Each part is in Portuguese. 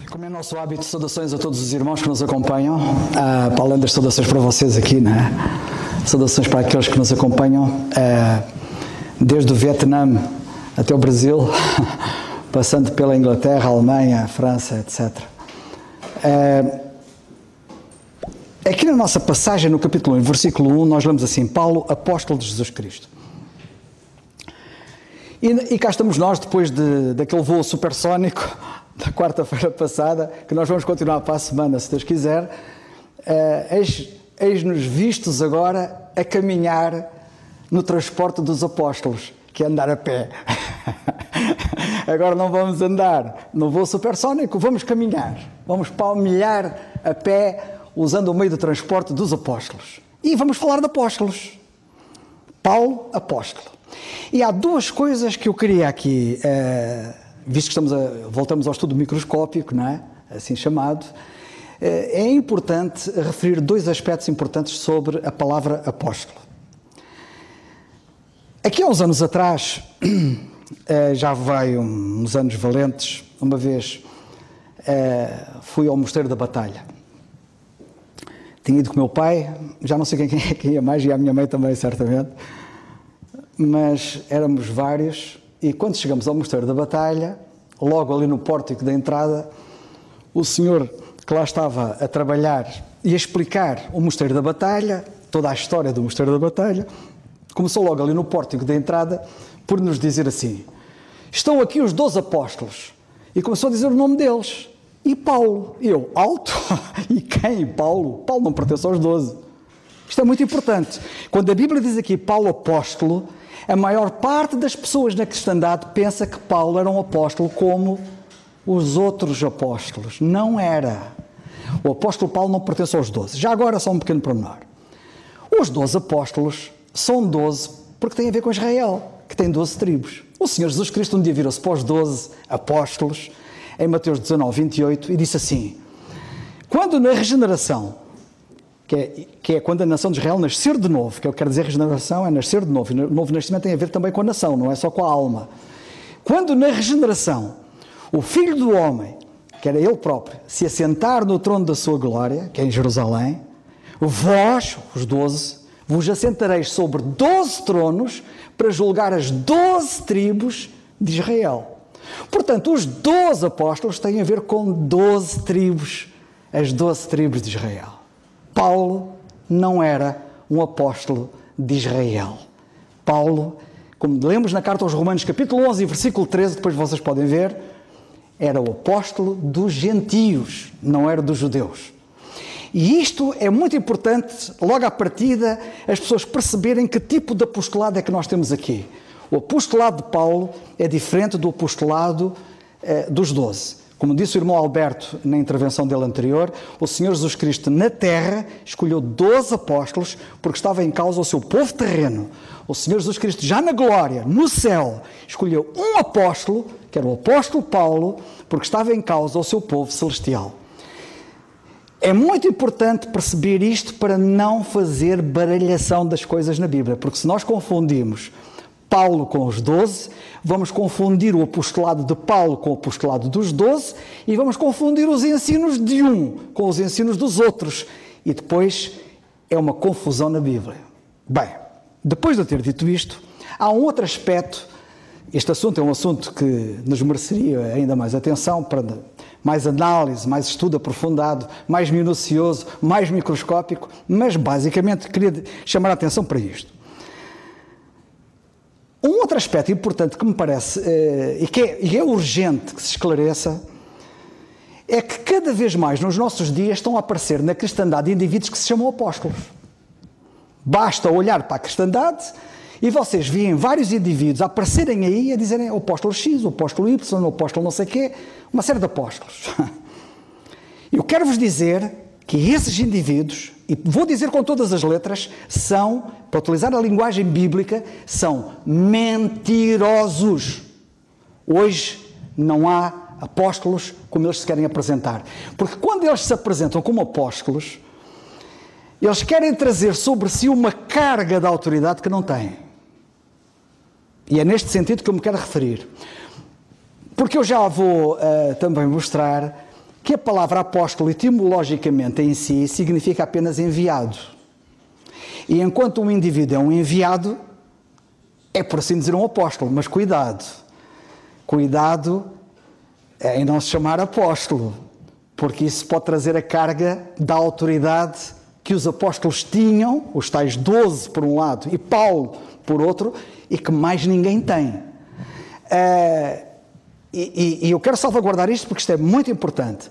Como é nosso hábito, saudações a todos os irmãos que nos acompanham, para além das saudações para vocês aqui, né? Saudações para aqueles que nos acompanham, desde o Vietnã até o Brasil, passando pela Inglaterra, Alemanha, França, etc. Aqui na nossa passagem, no capítulo 1, versículo 1, nós lemos assim: Paulo, apóstolo de Jesus Cristo. E cá estamos nós, depois daquele voo supersónico da quarta-feira passada, que nós vamos continuar para a semana, se Deus quiser. Eis-nos vistos agora a caminhar no transporte dos apóstolos, que é andar a pé. Agora não vamos andar no voo supersónico, vamos caminhar. Vamos palmilhar a pé, usando o meio de transporte dos apóstolos. E vamos falar de apóstolos. Paulo, apóstolo. E há duas coisas que eu queria aqui, visto que voltamos ao estudo microscópico, não é? Assim chamado, é importante referir dois aspectos importantes sobre a palavra apóstolo. Aqui há uns anos atrás, já vai uns anos valentes, uma vez fui ao Mosteiro da Batalha. Tinha ido com o meu pai, já não sei quem ia mais, e a minha mãe também, certamente, mas éramos vários, e quando chegamos ao Mosteiro da Batalha, logo ali no pórtico da entrada, o senhor que lá estava a trabalhar e a explicar o Mosteiro da Batalha, toda a história do Mosteiro da Batalha, começou logo ali no pórtico da entrada por nos dizer assim: estão aqui os 12 apóstolos, e começou a dizer o nome deles, e Paulo. E eu, alto? E quem? Paulo? Paulo não pertence aos 12. Isto é muito importante. Quando a Bíblia diz aqui Paulo apóstolo, a maior parte das pessoas na cristandade pensa que Paulo era um apóstolo como os outros apóstolos. Não era. O apóstolo Paulo não pertence aos 12. Já agora só um pequeno pormenor. Os 12 apóstolos são 12 porque têm a ver com Israel, que tem 12 tribos. O Senhor Jesus Cristo um dia virou-se para os 12 apóstolos, em Mateus 19, 28, e disse assim: quando na regeneração, que é quando a nação de Israel nascer de novo, que eu quero dizer regeneração é nascer de novo, e o novo nascimento tem a ver também com a nação, não é só com a alma. Quando na regeneração o Filho do Homem, que era ele próprio, se assentar no trono da sua glória, que é em Jerusalém, vós, os 12, vos assentareis sobre 12 tronos para julgar as 12 tribos de Israel. Portanto, os 12 apóstolos têm a ver com 12 tribos, as 12 tribos de Israel. Paulo não era um apóstolo de Israel. Paulo, como lemos na carta aos Romanos, capítulo 11, versículo 13, depois vocês podem ver, era o apóstolo dos gentios, não era dos judeus. E isto é muito importante, logo à partida, as pessoas perceberem que tipo de apostolado é que nós temos aqui. O apostolado de Paulo é diferente do apostolado dos 12. Como disse o irmão Alberto na intervenção dele anterior, o Senhor Jesus Cristo na terra escolheu 12 apóstolos porque estava em causa o seu povo terreno. O Senhor Jesus Cristo já na glória, no céu, escolheu um apóstolo, que era o apóstolo Paulo, porque estava em causa o seu povo celestial. É muito importante perceber isto para não fazer baralhação das coisas na Bíblia, porque se nós confundimos Paulo com os 12, vamos confundir o apostolado de Paulo com o apostolado dos 12 e vamos confundir os ensinos de um com os ensinos dos outros. E depois é uma confusão na Bíblia. Bem, depois de eu ter dito isto, há um outro aspecto. Este assunto é um assunto que nos mereceria ainda mais atenção, para mais análise, mais estudo aprofundado, mais minucioso, mais microscópico, mas basicamente queria chamar a atenção para isto. Um outro aspecto importante que me parece, e que é urgente que se esclareça, é que cada vez mais nos nossos dias estão a aparecer na cristandade indivíduos que se chamam apóstolos. Basta olhar para a cristandade e vocês veem vários indivíduos a aparecerem aí a dizerem o apóstolo X, o apóstolo Y, o apóstolo não sei o quê, uma série de apóstolos. Eu quero vos dizer que esses indivíduos, e vou dizer com todas as letras, são, para utilizar a linguagem bíblica, são mentirosos. Hoje não há apóstolos como eles se querem apresentar. Porque quando eles se apresentam como apóstolos, eles querem trazer sobre si uma carga de autoridade que não têm. E é neste sentido que eu me quero referir. Porque eu já vou também mostrar que a palavra apóstolo, etimologicamente em si, significa apenas enviado. E enquanto um indivíduo é um enviado, é por assim dizer um apóstolo, mas cuidado em não se chamar apóstolo, porque isso pode trazer a carga da autoridade que os apóstolos tinham, os tais 12 por um lado e Paulo por outro, e que mais ninguém tem. E eu quero salvaguardar isto porque isto é muito importante.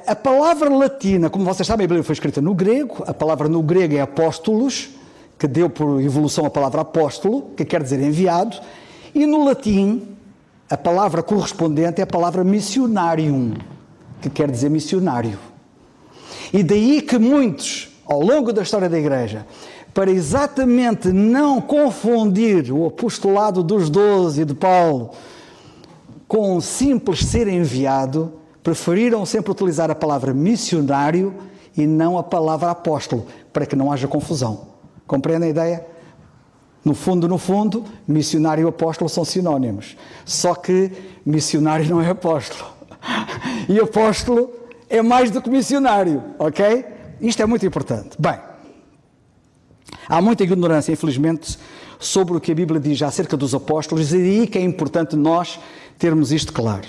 A palavra latina, como vocês sabem, a Bíblia foi escrita no grego, a palavra no grego é apóstolos, que deu por evolução a palavra apóstolo, que quer dizer enviado, e no latim a palavra correspondente é a palavra missionarium, que quer dizer missionário. E daí que muitos, ao longo da história da Igreja, para exatamente não confundir o apostolado dos 12 e de Paulo com um simples ser enviado, preferiram sempre utilizar a palavra missionário e não a palavra apóstolo, para que não haja confusão. Compreendem a ideia? No fundo, missionário e apóstolo são sinónimos. Só que missionário não é apóstolo. E apóstolo é mais do que missionário, ok? Isto é muito importante. Bem, há muita ignorância, infelizmente, sobre o que a Bíblia diz acerca dos apóstolos, e aí que é importante nós termos isto claro.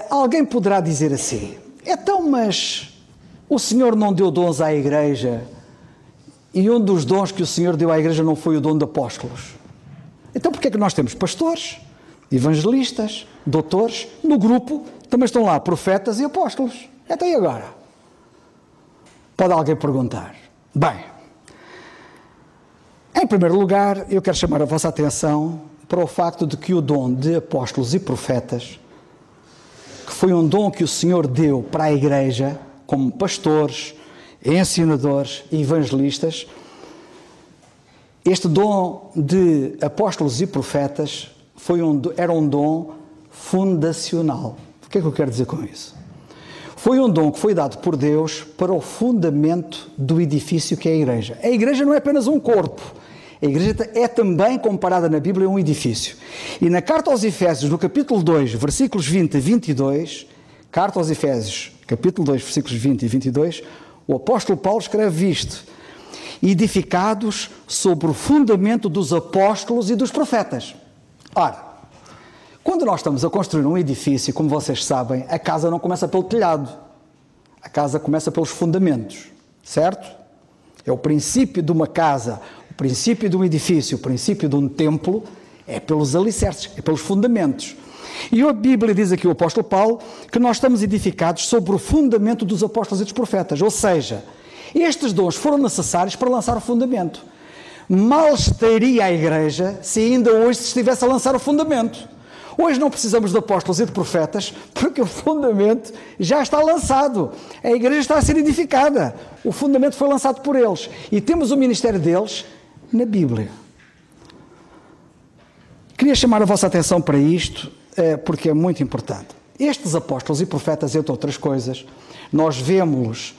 Alguém poderá dizer assim, então, mas o Senhor não deu dons à Igreja e um dos dons que o Senhor deu à Igreja não foi o dom de apóstolos? Então porquê é que nós temos pastores, evangelistas, doutores? No grupo também estão lá profetas e apóstolos. Até e agora? Pode alguém perguntar. Bem, em primeiro lugar, eu quero chamar a vossa atenção para o facto de que o dom de apóstolos e profetas, que foi um dom que o Senhor deu para a Igreja, como pastores, ensinadores e evangelistas, este dom de apóstolos e profetas era um dom fundacional. O que é que eu quero dizer com isso? Foi um dom que foi dado por Deus para o fundamento do edifício que é a Igreja. A Igreja não é apenas um corpo. A Igreja é também, comparada na Bíblia, um edifício. E na Carta aos Efésios, no capítulo 2, versículos 20 e 22, Carta aos Efésios, capítulo 2, versículos 20 e 22, o apóstolo Paulo escreve isto: edificados sobre o fundamento dos apóstolos e dos profetas. Ora, quando nós estamos a construir um edifício, como vocês sabem, a casa não começa pelo telhado. A casa começa pelos fundamentos, certo? É o princípio de uma casa, o princípio de um edifício, o princípio de um templo, é pelos alicerces, é pelos fundamentos. E a Bíblia diz aqui, o apóstolo Paulo, que nós estamos edificados sobre o fundamento dos apóstolos e dos profetas. Ou seja, estes dons foram necessários para lançar o fundamento. Mal estaria a Igreja se ainda hoje se estivesse a lançar o fundamento. Hoje não precisamos de apóstolos e de profetas, porque o fundamento já está lançado. A Igreja está a ser edificada. O fundamento foi lançado por eles. E temos o ministério deles na Bíblia. Queria chamar a vossa atenção para isto, porque é muito importante. Estes apóstolos e profetas, entre outras coisas, nós vemos-los,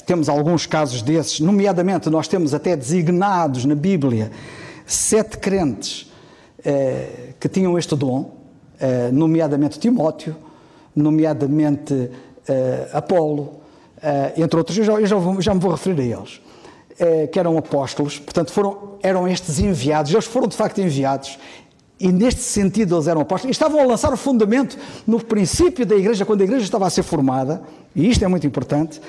temos alguns casos desses, nomeadamente nós temos até designados na Bíblia 7 crentes que tinham este dom, nomeadamente Timóteo, nomeadamente Apolo, entre outros, eu já me vou referir a eles, que eram apóstolos, portanto eram estes enviados, eles foram de facto enviados, e neste sentido eles eram apóstolos, e estavam a lançar o fundamento no princípio da Igreja, quando a Igreja estava a ser formada, e isto é muito importante.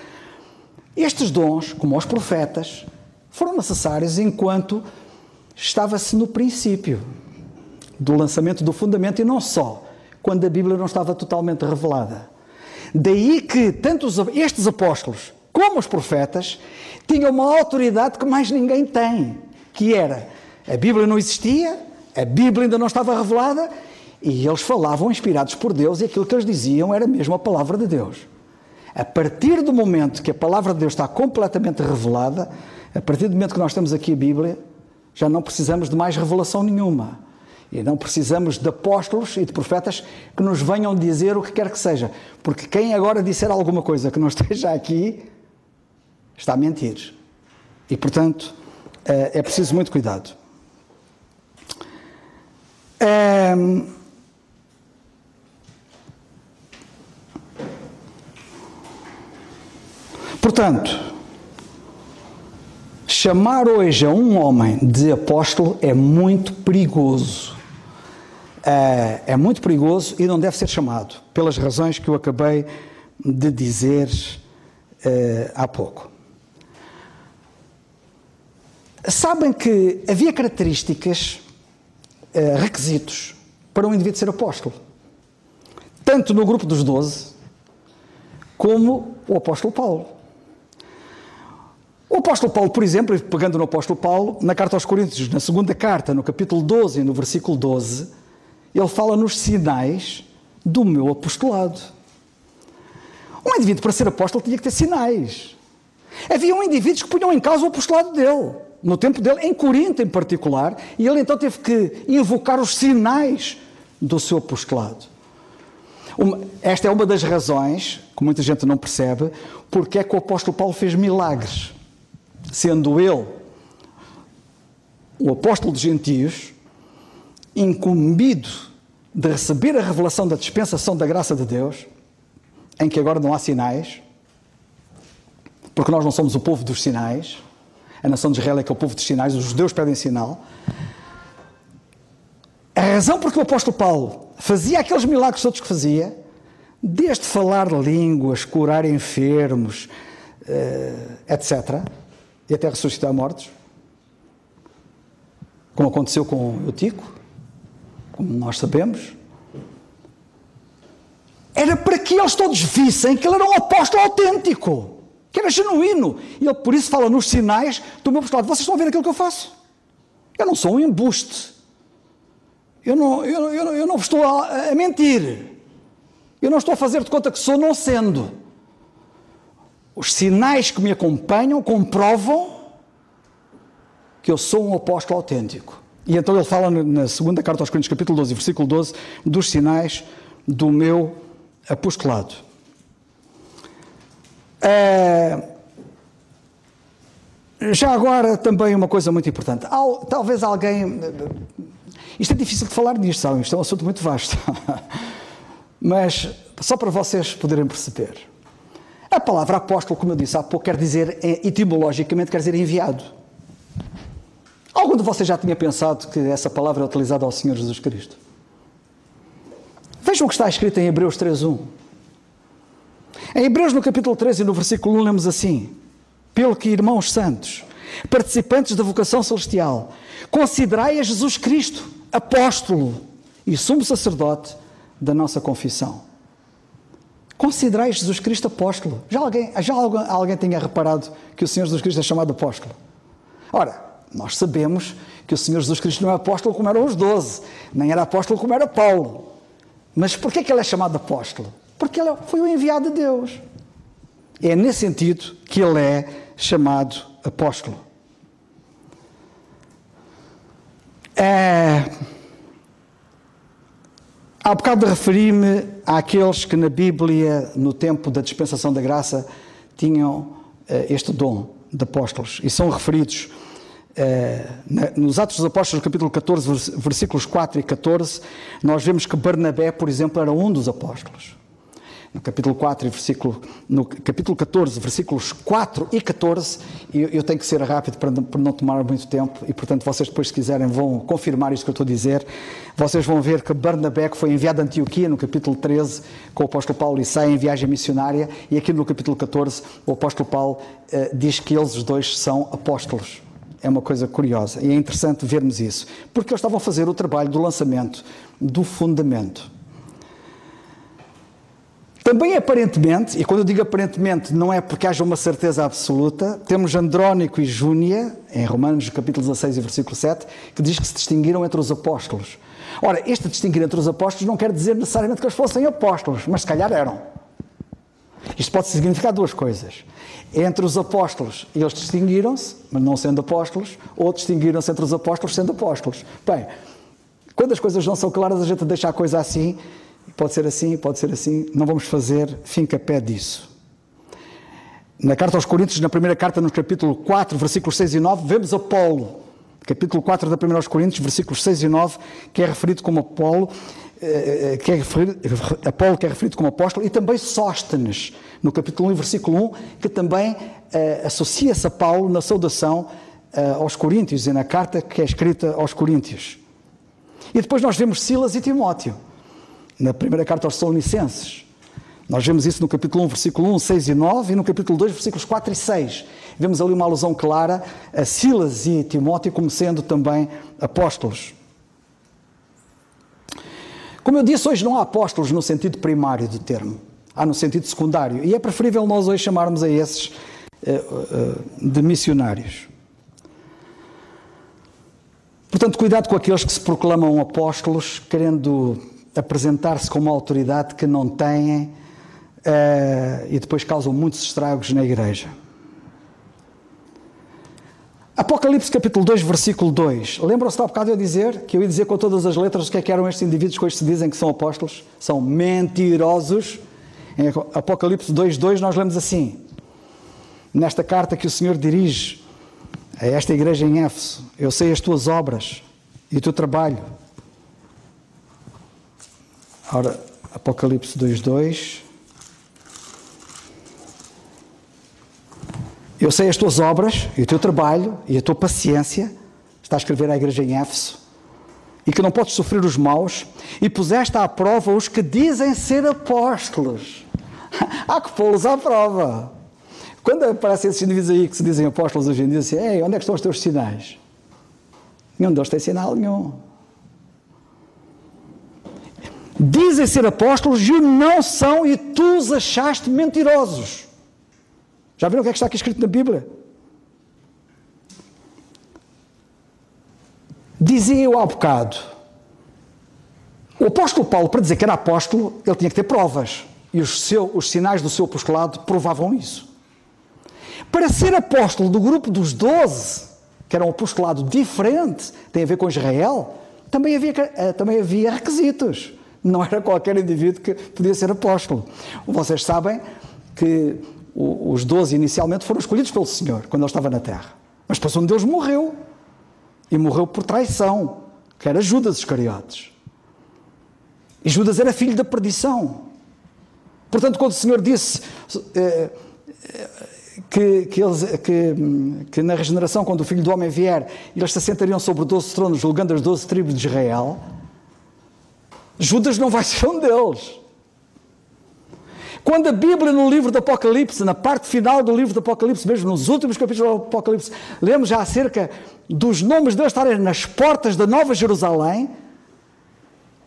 Estes dons, como os profetas, foram necessários enquanto estava-se no princípio do lançamento do fundamento, e não só, quando a Bíblia não estava totalmente revelada. Daí que tanto estes apóstolos como os profetas tinham uma autoridade que mais ninguém tem, que era, a Bíblia não existia, a Bíblia ainda não estava revelada, e eles falavam inspirados por Deus, e aquilo que eles diziam era mesmo a palavra de Deus. A partir do momento que a palavra de Deus está completamente revelada, a partir do momento que nós temos aqui a Bíblia, já não precisamos de mais revelação nenhuma. E não precisamos de apóstolos e de profetas que nos venham dizer o que quer que seja. Porque quem agora disser alguma coisa que não esteja aqui, está a mentir. E, portanto, é preciso muito cuidado. Portanto, chamar hoje a um homem de apóstolo é muito perigoso. É muito perigoso e não deve ser chamado, pelas razões que eu acabei de dizer há pouco. Sabem que havia características, requisitos, para um indivíduo ser apóstolo. Tanto no grupo dos 12, como o apóstolo Paulo. O apóstolo Paulo, por exemplo, pegando no apóstolo Paulo, na carta aos Coríntios, na segunda carta, no capítulo 12 e no versículo 12, ele fala nos sinais do meu apostolado. Um indivíduo para ser apóstolo tinha que ter sinais. Havia indivíduos que punham em causa o apostolado dele, no tempo dele, em Corinto em particular, e ele então teve que invocar os sinais do seu apostolado. Esta é uma das razões, que muita gente não percebe, porque é que o apóstolo Paulo fez milagres. Sendo ele o apóstolo dos gentios, incumbido de receber a revelação da dispensação da graça de Deus, em que agora não há sinais, porque nós não somos o povo dos sinais, a nação de Israel é que é o povo dos sinais, os judeus pedem sinal. A razão porque o apóstolo Paulo fazia aqueles milagres todos que fazia, desde falar línguas, curar enfermos, etc., e até ressuscitar mortos, como aconteceu com Eutico, como nós sabemos, era para que eles todos vissem que ele era um apóstolo autêntico, que era genuíno. E ele por isso fala nos sinais do meu apostolado. Vocês estão a ver aquilo que eu faço? Eu não sou um embuste. Eu não estou a mentir. Eu não estou a fazer de conta que sou não sendo. Os sinais que me acompanham comprovam que eu sou um apóstolo autêntico. E então ele fala na segunda carta aos Coríntios, capítulo 12, versículo 12, dos sinais do meu apostolado. Já agora também uma coisa muito importante. Talvez alguém... Isto é difícil de falar nisto, sabem? Isto é um assunto muito vasto. Mas só para vocês poderem perceber. A palavra apóstolo, como eu disse há pouco, quer dizer, etimologicamente, quer dizer enviado. Algum de vocês já tinha pensado que essa palavra é utilizada ao Senhor Jesus Cristo? Vejam o que está escrito em Hebreus 3:1. Em Hebreus, no capítulo 13 e no versículo 1, lemos assim: pelo que, irmãos santos, participantes da vocação celestial, considerai a Jesus Cristo apóstolo e sumo sacerdote da nossa confissão. Considerai Jesus Cristo apóstolo. Já alguém tinha reparado que o Senhor Jesus Cristo é chamado apóstolo? Ora, nós sabemos que o Senhor Jesus Cristo não é apóstolo como eram os 12, nem era apóstolo como era Paulo. Mas porquê que ele é chamado apóstolo? Porque ele foi o enviado de Deus. É nesse sentido que ele é chamado apóstolo. Há bocado referi-me àqueles que na Bíblia, no tempo da dispensação da graça, tinham este dom de apóstolos. E são referidos nos Atos dos Apóstolos, capítulo 14, versículos 4 e 14, nós vemos que Barnabé, por exemplo, era um dos apóstolos. No capítulo 14, versículos 4 e 14, eu tenho que ser rápido para não tomar muito tempo, e portanto vocês depois, se quiserem, vão confirmar isto que eu estou a dizer. Vocês vão ver que Barnabé, que foi enviado a Antioquia no capítulo 13, com o apóstolo Paulo, e sai em viagem missionária, e aqui no capítulo 14, o apóstolo Paulo diz que eles os dois são apóstolos. É uma coisa curiosa, e é interessante vermos isso, porque eles estavam a fazer o trabalho do lançamento, do fundamento. Também aparentemente, e quando eu digo aparentemente não é porque haja uma certeza absoluta, temos Andrónico e Júnia, em Romanos capítulo 16 e versículo 7, que diz que se distinguiram entre os apóstolos. Ora, este distinguir entre os apóstolos não quer dizer necessariamente que eles fossem apóstolos, mas se calhar eram. Isto pode significar duas coisas. Entre os apóstolos, eles distinguiram-se, mas não sendo apóstolos, ou distinguiram-se entre os apóstolos sendo apóstolos. Bem, quando as coisas não são claras, a gente deixa a coisa assim. Pode ser assim, não vamos fazer fincapé disso. Na carta aos Coríntios, na primeira carta, no capítulo 4, versículos 6 e 9, vemos Apolo. Capítulo 4 da primeira aos Coríntios, versículos 6 e 9, que é referido como Apolo, Apolo, que é referido como apóstolo, e também Sóstenes, no capítulo 1, versículo 1, que também associa-se a Paulo na saudação aos Coríntios e na carta que é escrita aos Coríntios. E depois nós vemos Silas e Timóteo, na primeira carta aos Tessalonicenses. Nós vemos isso no capítulo 1, versículo 1, 6 e 9, e no capítulo 2, versículos 4 e 6. Vemos ali uma alusão clara a Silas e Timóteo como sendo também apóstolos. Como eu disse, hoje não há apóstolos no sentido primário do termo, há no sentido secundário, e é preferível nós hoje chamarmos a esses de missionários. Portanto, cuidado com aqueles que se proclamam apóstolos, querendo apresentar-se como uma autoridade que não têm e depois causam muitos estragos na igreja. Apocalipse capítulo 2, versículo 2. Lembram-se de há bocado eu dizer, que eu ia dizer com todas as letras o que é que eram estes indivíduos que hoje se dizem que são apóstolos? São mentirosos. Em Apocalipse 2, 2 nós lemos assim, nesta carta que o Senhor dirige a esta igreja em Éfeso: eu sei as tuas obras e o teu trabalho. Ora, Apocalipse 2, 2. Eu sei as tuas obras e o teu trabalho e a tua paciência, está a escrever à igreja em Éfeso, e que não podes sofrer os maus, e puseste à prova os que dizem ser apóstolos. Há que pô-los à prova. Quando aparecem esses indivíduos aí que se dizem apóstolos hoje em dia, assim, ei, onde é que estão os teus sinais? Nenhum deles tem sinal nenhum. Dizem ser apóstolos e o não são, e tu os achaste mentirosos. Já viram o que é que está aqui escrito na Bíblia? Dizia eu há bocado, o apóstolo Paulo, para dizer que era apóstolo, ele tinha que ter provas, e os sinais do seu apostolado provavam isso. Para ser apóstolo do grupo dos 12, que era um apostolado diferente, tem a ver com Israel, também havia requisitos. Não era qualquer indivíduo que podia ser apóstolo. Vocês sabem que os 12 inicialmente foram escolhidos pelo Senhor, quando ele estava na terra. Mas depois um deles morreu. E morreu por traição, que era Judas Iscariotes. E Judas era filho da perdição. Portanto, quando o Senhor disse que na regeneração, quando o Filho do Homem vier, eles se assentariam sobre 12 tronos, julgando as 12 tribos de Israel, Judas não vai ser um deles. Quando a Bíblia, no livro do Apocalipse, na parte final do livro do Apocalipse, mesmo nos últimos capítulos do Apocalipse, lemos já acerca dos nomes deles estarem nas portas da Nova Jerusalém,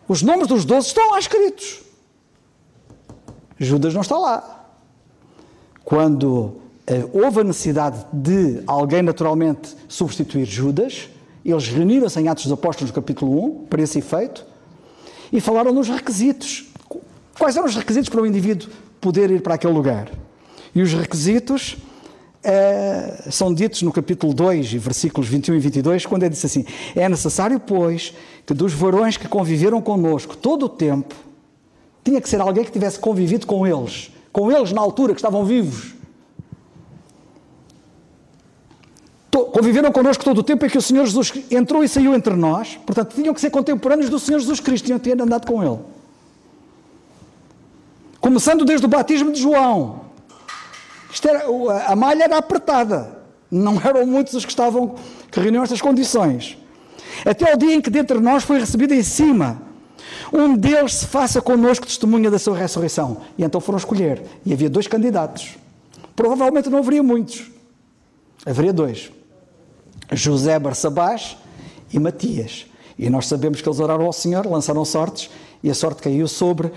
os nomes dos 12 estão lá escritos. Judas não está lá. Quando houve a necessidade de alguém naturalmente substituir Judas, eles reuniram-se em Atos dos Apóstolos, no capítulo 1, para esse efeito, e falaram nos requisitos. Quais eram os requisitos para o indivíduo poder ir para aquele lugar? E os requisitos são ditos no capítulo 2, versículos 21 e 22, quando ele diz assim: é necessário, pois, que dos varões que conviveram connosco todo o tempo, tinha que ser alguém que tivesse convivido com eles na altura que estavam vivos. Conviveram connosco todo o tempo em que o Senhor Jesus entrou e saiu entre nós, portanto, tinham que ser contemporâneos do Senhor Jesus Cristo, tinham que ter andado com Ele. Começando desde o batismo de João. A malha era apertada. Não eram muitos os que reuniam estas condições. Até ao dia em que dentre nós foi recebido em cima. Um deles se faça connosco testemunha da sua ressurreição. E então foram escolher. E havia 2 candidatos. Provavelmente não haveria muitos. Haveria 2. José Barsabás e Matias. E nós sabemos que eles oraram ao Senhor, lançaram sortes, e a sorte caiu sobre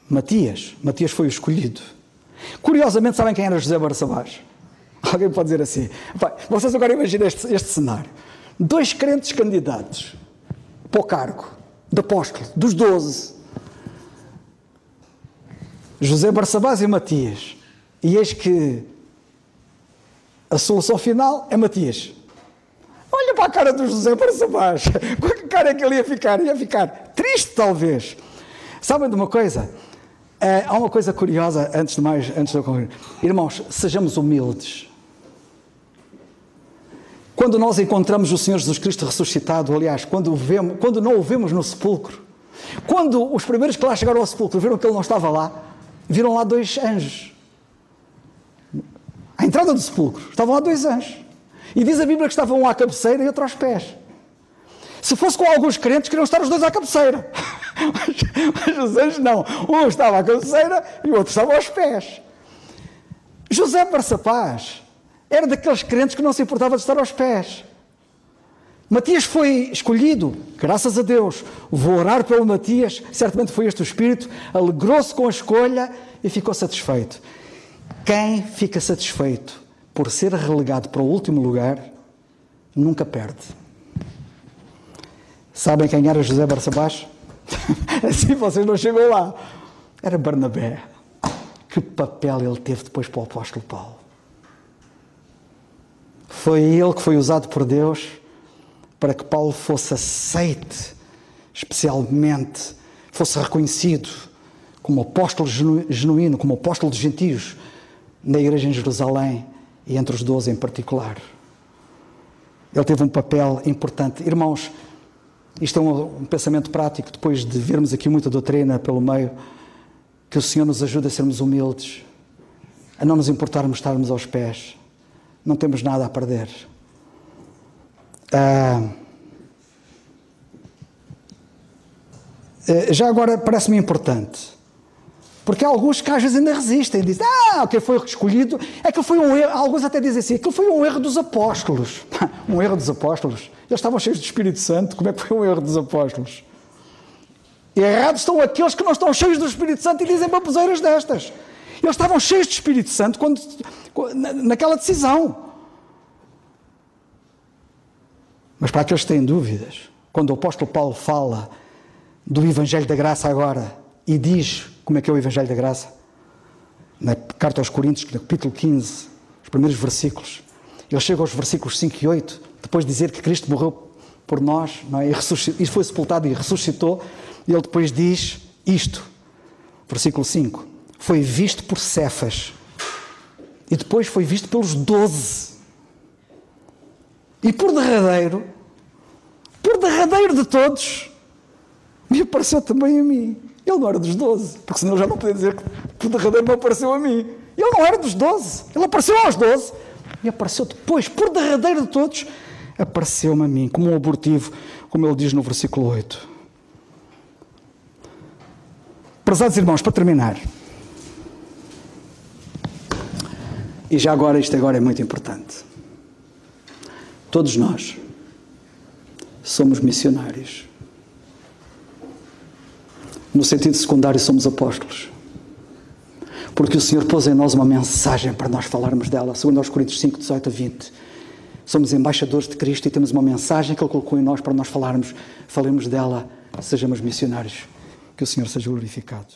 Matias. Matias foi o escolhido. Curiosamente, sabem quem era José Barsabás? Alguém pode dizer assim: vocês agora imaginem este cenário. 2 crentes candidatos para o cargo de apóstolo, dos 12. José Barsabás e Matias. E eis que a solução final é Matias. Olha para a cara do José Barsabás. Com que cara é que ele ia ficar? Ia ficar triste, talvez. Sabem de uma coisa? Há uma coisa curiosa, antes de eu concluir. Irmãos, sejamos humildes. Quando nós encontramos o Senhor Jesus Cristo ressuscitado, aliás, quando não o vemos no sepulcro, Quando os primeiros que lá chegaram ao sepulcro viram que ele não estava lá, viram lá 2 anjos. À entrada do sepulcro estavam lá 2 anjos. E diz a Bíblia que estavam um à cabeceira e outro aos pés. Se fosse com alguns crentes, queriam estar os 2 à cabeceira. Mas os anjos não. Um estava à cabeceira e o outro estava aos pés. José Barsapaz era daqueles crentes que não se importava de estar aos pés. Matias foi escolhido, graças a Deus. Vou orar pelo Matias, certamente foi este o Espírito, alegrou-se com a escolha e ficou satisfeito. Quem fica satisfeito por ser relegado para o último lugar, nunca perde. Sabem quem era José Barsabás? Assim vocês não chegam lá. Era Barnabé. Que papel ele teve depois para o apóstolo Paulo. Foi ele que foi usado por Deus para que Paulo fosse aceite, especialmente, fosse reconhecido como apóstolo genuíno, como apóstolo dos gentios, na igreja em Jerusalém e entre os 12 em particular. Ele teve um papel importante. Irmãos, isto é um pensamento prático, depois de vermos aqui muita doutrina pelo meio, que o Senhor nos ajude a sermos humildes, a não nos importarmos estarmos aos pés. Não temos nada a perder. Já agora parece-me importante, porque há alguns que às vezes ainda resistem, dizem, quem foi escolhido, é que foi um erro, alguns até dizem assim, aquilo foi um erro dos apóstolos. Um erro dos apóstolos? Eles estavam cheios do Espírito Santo, como é que foi um erro dos apóstolos? E errados estão aqueles que não estão cheios do Espírito Santo e dizem baboseiras destas. Eles estavam cheios do Espírito Santo naquela decisão. Mas para aqueles que têm dúvidas, quando o apóstolo Paulo fala do Evangelho da Graça agora e diz como é que é o Evangelho da Graça, na carta aos Coríntios, no capítulo 15, os primeiros versículos, ele chega aos versículos 5 e 8, depois de dizer que Cristo morreu por nós, não é? E foi sepultado e ressuscitou, e ele depois diz isto, versículo 5, foi visto por Cefas, e depois foi visto pelos 12, e por derradeiro de todos, me apareceu também a mim. Ele não era dos 12, porque senão eu já não podia dizer que por derradeiro me apareceu a mim. Ele não era dos 12, ele apareceu aos 12, e apareceu depois, por derradeiro de todos, apareceu-me a mim, como um abortivo, como ele diz no versículo 8. Prezados irmãos, para terminar, e já agora, isto agora é muito importante, todos nós somos missionários. No sentido secundário, somos apóstolos. Porque o Senhor pôs em nós uma mensagem para nós falarmos dela, segundo aos Coríntios 5, 18 a 20. Somos embaixadores de Cristo e temos uma mensagem que Ele colocou em nós para nós falarmos. Falemos dela, sejamos missionários. Que o Senhor seja glorificado.